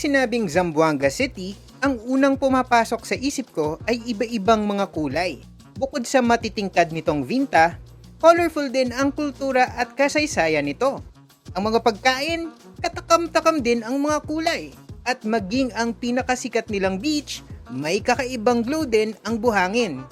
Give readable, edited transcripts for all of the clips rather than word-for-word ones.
sinabing Zamboanga City, ang unang pumapasok sa isip ko ay iba-ibang mga kulay. Bukod sa matitingkad nitong vinta, colorful din ang kultura at kasaysayan nito. Ang mga pagkain, katakam-takam din ang mga kulay. At maging ang pinakasikat nilang beach, may kakaibang glow din ang buhangin.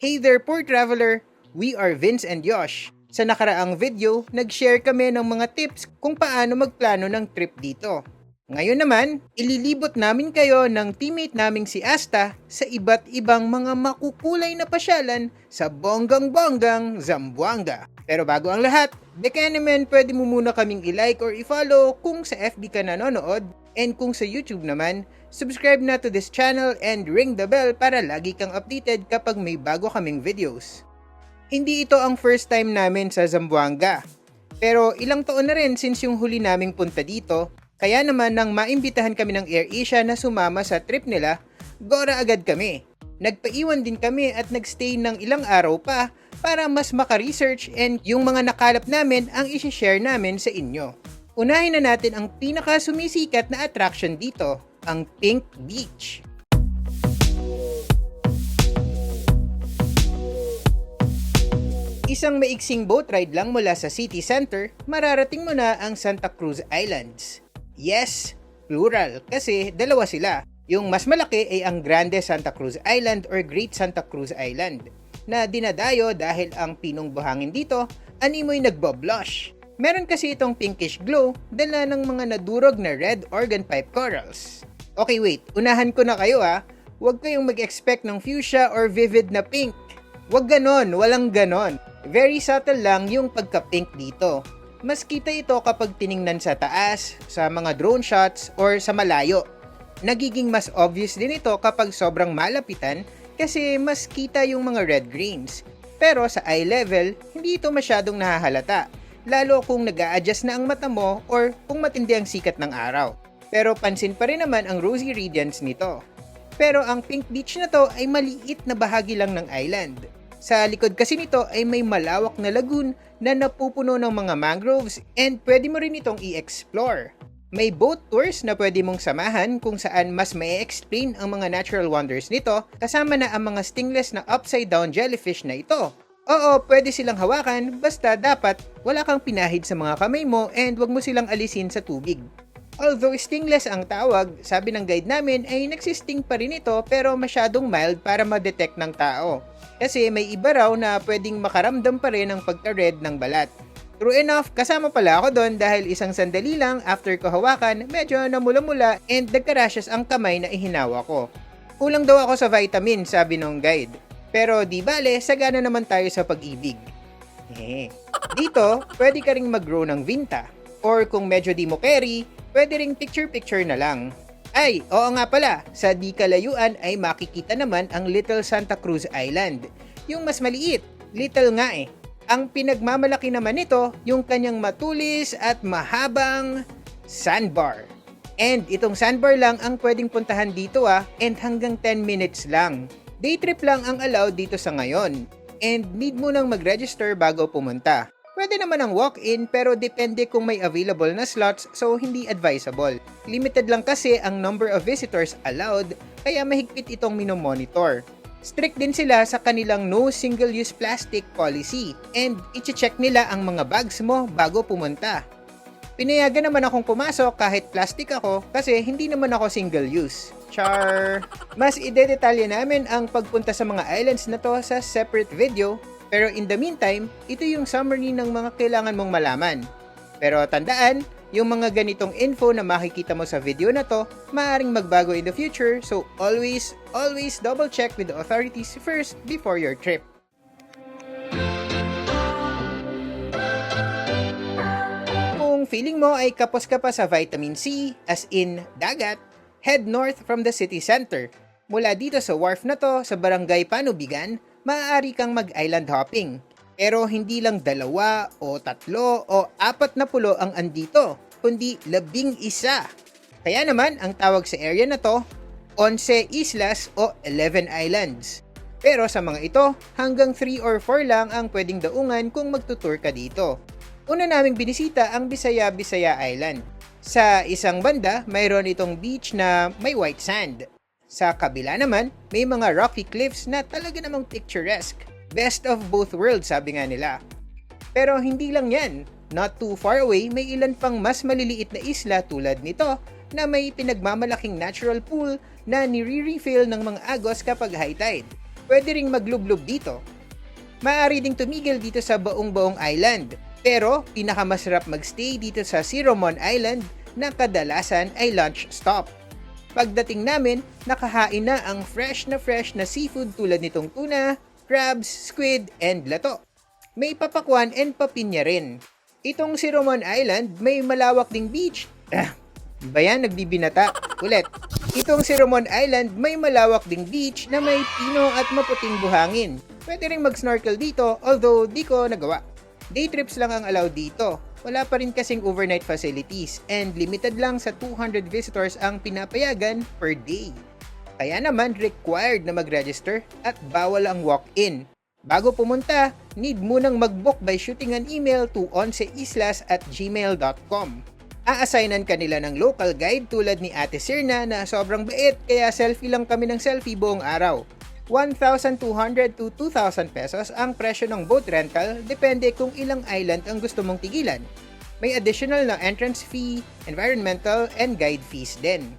Hey there poor traveler! We are Vince and Yosh. Sa nakaraang video, nag-share kami ng mga tips kung paano magplano ng trip dito. Ngayon naman, ililibot namin kayo ng teammate naming si Asta sa iba't ibang mga makukulay na pasyalan sa bonggang-bonggang Zamboanga. Pero bago ang lahat, baka naman pwede mo muna kaming i-like or i-follow kung sa FB ka nanonood, and kung sa YouTube naman, subscribe na to this channel and ring the bell para lagi kang updated kapag may bago kaming videos. Hindi ito ang first time namin sa Zamboanga, pero ilang taon na rin since yung huli naming punta dito, kaya naman nang maimbitahan kami ng AirAsia na sumama sa trip nila, gora agad kami. Nagpaiwan din kami at nagstay ng ilang araw pa para mas maka-research and yung mga nakalap namin ang isi-share namin sa inyo. Unahin na natin ang pinaka-sumisikat na attraction dito, ang Pink Beach. Isang maiksing boat ride lang mula sa city center, mararating mo na ang Santa Cruz Islands. Yes, plural kasi dalawa sila. Yung mas malaki ay ang Grande Santa Cruz Island or Great Santa Cruz Island, na dinadayo dahil ang pinong buhangin dito animoy nagbo-blush. Meron kasi itong pinkish glow dala ng mga nadurog na red organ pipe corals. Okay wait, unahan ko na kayo ha. Huwag kayong mag-expect ng fuchsia or vivid na pink. Huwag ganon, walang ganon. Very subtle lang yung pagka-pink dito. Mas kita ito kapag tiningnan sa taas, sa mga drone shots, or sa malayo. Nagiging mas obvious din ito kapag sobrang malapitan kasi mas kita yung mga red grains. Pero sa eye level, hindi ito masyadong nahahalata, lalo kung nag-a-adjust na ang mata mo or kung matindi ang sikat ng araw. Pero pansin pa rin naman ang rosy radiance nito. Pero ang Pink Beach na to ay maliit na bahagi lang ng island. Sa likod kasi nito ay may malawak na lagoon na napupuno ng mga mangroves and pwede mo rin itong i-explore. May boat tours na pwede mong samahan kung saan mas mai-explain ang mga natural wonders nito kasama na ang mga stingless na upside down jellyfish na ito. Oo, pwede silang hawakan basta dapat wala kang pinahid sa mga kamay mo and wag mo silang alisin sa tubig. Although stingless ang tawag, sabi ng guide namin ay nagsisting pa rin ito pero masyadong mild para ma-detect ng tao. Kasi may iba raw na pwedeng makaramdam pa rin ng pagka-red ng balat. True enough, kasama pala ako doon dahil isang sandali lang after ko hawakan, medyo namula-mula and nagka-rashes ang kamay na ihinawa ko. Kulang daw ako sa vitamin, sabi ng guide. Pero di bale, sagana naman tayo sa pag-ibig. Dito, pwede ka ring mag-grow ng vinta. Or kung medyo di mo carry, pwede ring picture-picture na lang. Ay, oo nga pala, sa di kalayuan ay makikita naman ang Little Santa Cruz Island. Yung mas maliit, little nga eh. Ang pinagmamalaki naman nito, yung kanyang matulis at mahabang sandbar. And itong sandbar lang ang pwedeng puntahan dito and hanggang 10 minutes lang. Day trip lang ang allowed dito sa ngayon. And need mo nang mag-register bago pumunta. Pwede naman ang walk-in pero depende kung may available na slots so hindi advisable. Limited lang kasi ang number of visitors allowed kaya mahigpit itong minomonitor. Strict din sila sa kanilang no single-use plastic policy and iche-check nila ang mga bags mo bago pumunta. Pinayagan naman akong pumasok kahit plastic ako kasi hindi naman ako single-use. Char! Mas idedetalye namin ang pagpunta sa mga islands na to sa separate video pero in the meantime, ito yung summary ng mga kailangan mong malaman. Pero tandaan, yung mga ganitong info na makikita mo sa video na to, maaaring magbago in the future, so always double check with the authorities first before your trip. Kung feeling mo ay kapos ka pa sa vitamin C, as in dagat, head north from the city center. Mula dito sa wharf na to, sa barangay Panubigan, maaari kang mag-island hopping. Pero hindi lang 2 o 3 o 4 na pulo ang andito, kundi 11. Kaya naman, ang tawag sa area na to, 11 islas o 11 islands. Pero sa mga ito, hanggang 3 or 4 lang ang pwedeng daungan kung magtutour ka dito. Una naming binisita ang Bisaya Island. Sa isang banda, mayroon itong beach na may white sand. Sa kabila naman, may mga rocky cliffs na talaga namang picturesque. Best of both worlds, sabi nga nila. Pero hindi lang yan. Not too far away, may ilan pang mas maliliit na isla tulad nito na may pinagmamalaking natural pool na nire-refill ng mga agos kapag high tide. Pwede ring maglublob dito. Maaari ding tumigil dito sa baong island. Pero pinakamasarap magstay dito sa Siromon Island na kadalasan ay lunch stop. Pagdating namin, nakahain na ang fresh na seafood tulad nitong tuna, crabs, squid, and lato. May papakwan and papinya rin. Itong Siromon Island may malawak ding beach. Bayan, nagbibinata. Ulit. Itong Siromon Island may malawak ding beach na may pino at maputing buhangin. Pwede ring mag-snorkel dito, although di ko nagawa. Day trips lang ang allowed dito. Wala pa rin kasing overnight facilities and limited lang sa 200 visitors ang pinapayagan per day. Kaya naman required na mag-register at bawal ang walk-in. Bago pumunta, need munang mag-book by shooting an email to onseislas@gmail.com. Aassignan kanila ng local guide tulad ni Ate Sirna na sobrang bait kaya selfie lang kami ng selfie buong araw. 1,200 to 2,000 pesos ang presyo ng boat rental depende kung ilang island ang gusto mong tigilan. May additional na entrance fee, environmental, and guide fees din.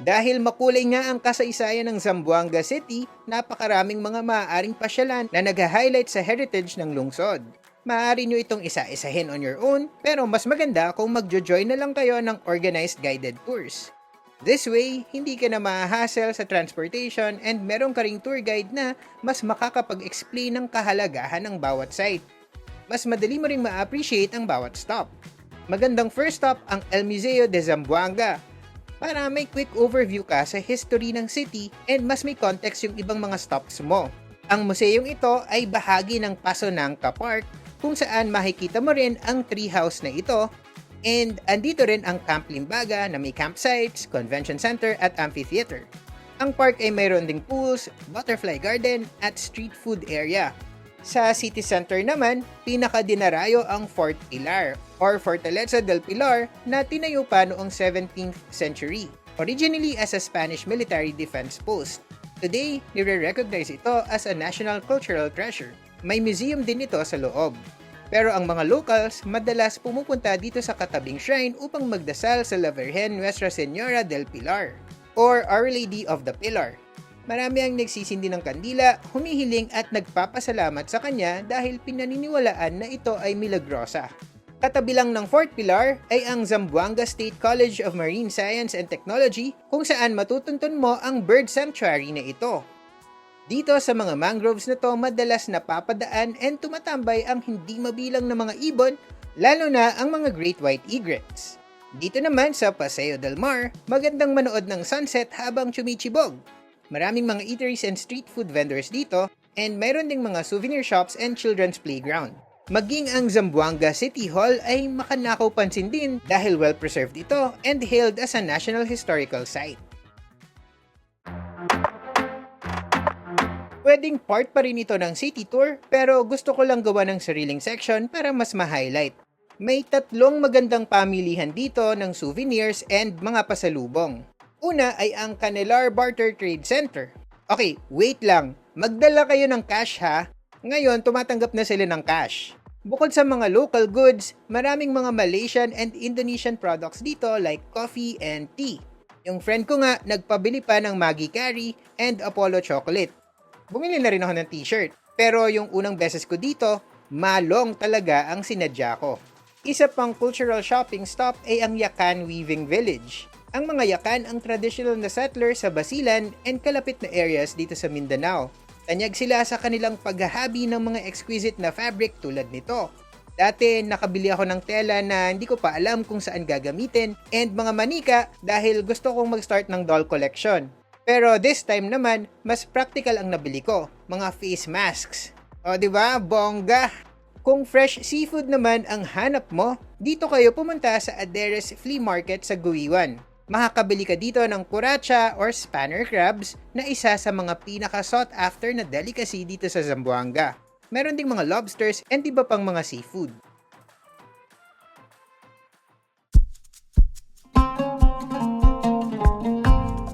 Dahil makulay nga ang kasaysayan ng Zamboanga City, napakaraming mga maaaring pasyalan na nag-highlight sa heritage ng lungsod. Maaari nyo itong isa-isahin on your own, pero mas maganda kung magjo-join na lang kayo ng organized guided tours. This way, hindi ka na ma-hassle sa transportation and meron ka ring tour guide na mas makakapag-explain ng kahalagahan ng bawat site. Mas madali mo ring ma-appreciate ang bawat stop. Magandang first stop ang El Museo de Zamboanga para may quick overview ka sa history ng city and mas may context yung ibang mga stops mo. Ang museong ito ay bahagi ng Pasonangka Park kung saan makikita mo rin ang treehouse na ito. And andito rin ang Camp Limbaga na may campsites, convention center at amphitheater. Ang park ay mayroon ding pools, butterfly garden at street food area. Sa city center naman, pinakadinarayo ang Fort Pilar or Fortaleza del Pilar na tinayo pa noong 17th century, originally as a Spanish military defense post. Today, nire-recognize ito as a national cultural treasure. May museum din ito sa loob. Pero ang mga locals, madalas pumupunta dito sa katabing shrine upang magdasal sa La Virgen Nuestra Señora del Pilar or Our Lady of the Pilar. Marami ang nagsisindi ng kandila, humihiling at nagpapasalamat sa kanya dahil pinaniniwalaan na ito ay milagrosa. Katabi lang ng Fort Pilar ay ang Zamboanga State College of Marine Science and Technology kung saan matutuntun mo ang bird sanctuary na ito. Dito sa mga mangroves na to madalas napapadaan and tumatambay ang hindi mabilang na mga ibon, lalo na ang mga great white egrets. Dito naman sa Paseo del Mar, magandang manood ng sunset habang chumichibog. Maraming mga eateries and street food vendors dito and mayroon ding mga souvenir shops and children's playground. Maging ang Zamboanga City Hall ay makanakaw pansin din dahil well-preserved ito and hailed as a National Historical Site. Pwedeng part pa rin ito ng city tour pero gusto ko lang gawa ng sariling section para mas ma-highlight. May 3 magandang pamilihan dito ng souvenirs and mga pasalubong. Una ay ang Canelar Barter Trade Center. Okay, wait lang. Magdala kayo ng cash ha. Ngayon, tumatanggap na sila ng cash. Bukod sa mga local goods, maraming mga Malaysian and Indonesian products dito like coffee and tea. Yung friend ko nga, nagpabili pa ng Maggi Curry and Apollo Chocolate. Bumili na rin ako ng t-shirt. Pero yung unang beses ko dito, malong talaga ang sinadya ko. Isa pang cultural shopping stop ay ang Yakan Weaving Village. Ang mga Yakan ang traditional na settler sa Basilan and kalapit na areas dito sa Mindanao. Tanyag sila sa kanilang paghahabi ng mga exquisite na fabric tulad nito. Dati nakabili ako ng tela na hindi ko pa alam kung saan gagamitin and mga manika dahil gusto kong mag-start ng doll collection. Pero this time naman, mas practical ang nabili ko, mga face masks. O diba, bongga? Kung fresh seafood naman ang hanap mo, dito kayo pumunta sa Aderes Flea Market sa Guiwan. Makakabili ka dito ng kuracha or spanner crabs na isa sa mga pinaka-sought after na delicacy dito sa Zamboanga. meron ding mga lobsters and iba pang mga seafood.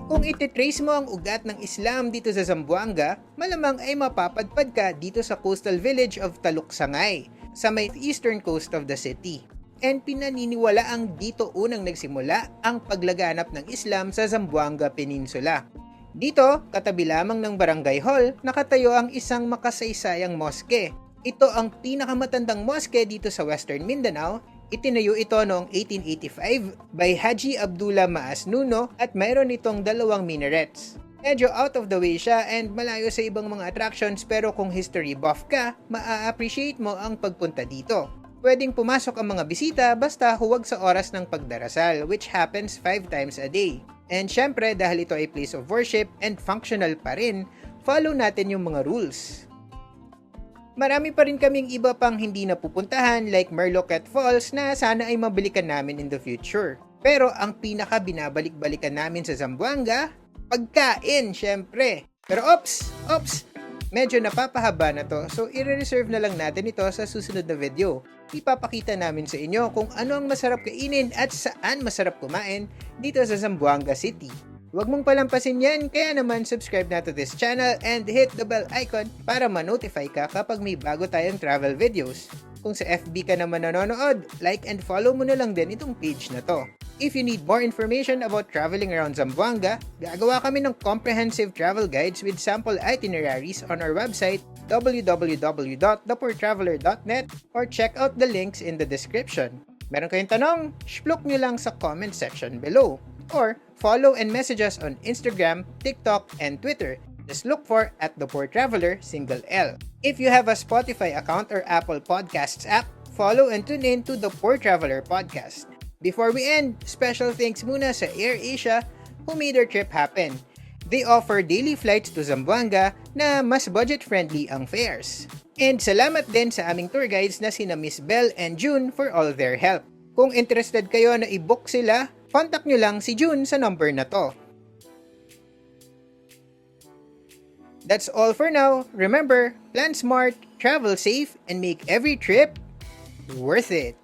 Kung ititrace mo ang ugat ng Islam dito sa Zamboanga, malamang ay mapapadpad ka dito sa coastal village of Taluksangay, sa may eastern coast of the city. And pinaniniwalaang dito unang nagsimula ang paglaganap ng Islam sa Zamboanga Peninsula. Dito, katabi lamang ng barangay hall, nakatayo ang isang makasaysayang moske. Ito ang pinakamatandang moske dito sa Western Mindanao. Itinayo ito noong 1885 by Haji Abdullah Maas Nuno at mayroon itong 2 minarets. Medyo out of the way siya and malayo sa ibang mga attractions, pero kung history buff ka, maa-appreciate mo ang pagpunta dito. Pwedeng pumasok ang mga bisita basta huwag sa oras ng pagdarasal, which happens 5 times a day. And syempre, dahil ito ay place of worship and functional pa rin, follow natin yung mga rules. Marami pa rin kaming iba pang hindi napupuntahan like Merloquet Falls na sana ay mabalikan namin in the future. Pero ang pinaka binabalik-balikan namin sa Zamboanga, pagkain syempre. Pero ops! Medyo napapahaba na to, so i-reserve na lang natin ito sa susunod na video. Ipapakita namin sa inyo kung ano ang masarap kainin at saan masarap kumain dito sa Zamboanga City. Huwag mong palampasin yan, kaya naman subscribe na to this channel and hit the bell icon para ma-notify ka kapag may bago tayong travel videos. Kung sa FB ka naman nanonood, like and follow mo na lang din itong page na to. If you need more information about traveling around Zamboanga, gagawa kami ng comprehensive travel guides with sample itineraries on our website www.thepoortraveler.net or check out the links in the description. Meron kayong tanong? Shpluk nyo lang sa comment section below. Or follow and message us on Instagram, TikTok, and Twitter. Just look for @thepoortraveler, single L. If you have a Spotify account or Apple Podcasts app, follow and tune in to the Poor Traveler Podcast. Before we end, special thanks muna sa AirAsia who made our trip happen. They offer daily flights to Zamboanga na mas budget-friendly ang fares. And salamat din sa aming tour guides na sina Miss Belle and June for all their help. Kung interested kayo na i-book sila, contact nyo lang si June sa number na to. That's all for now. Remember, plan smart, travel safe, and make every trip worth it.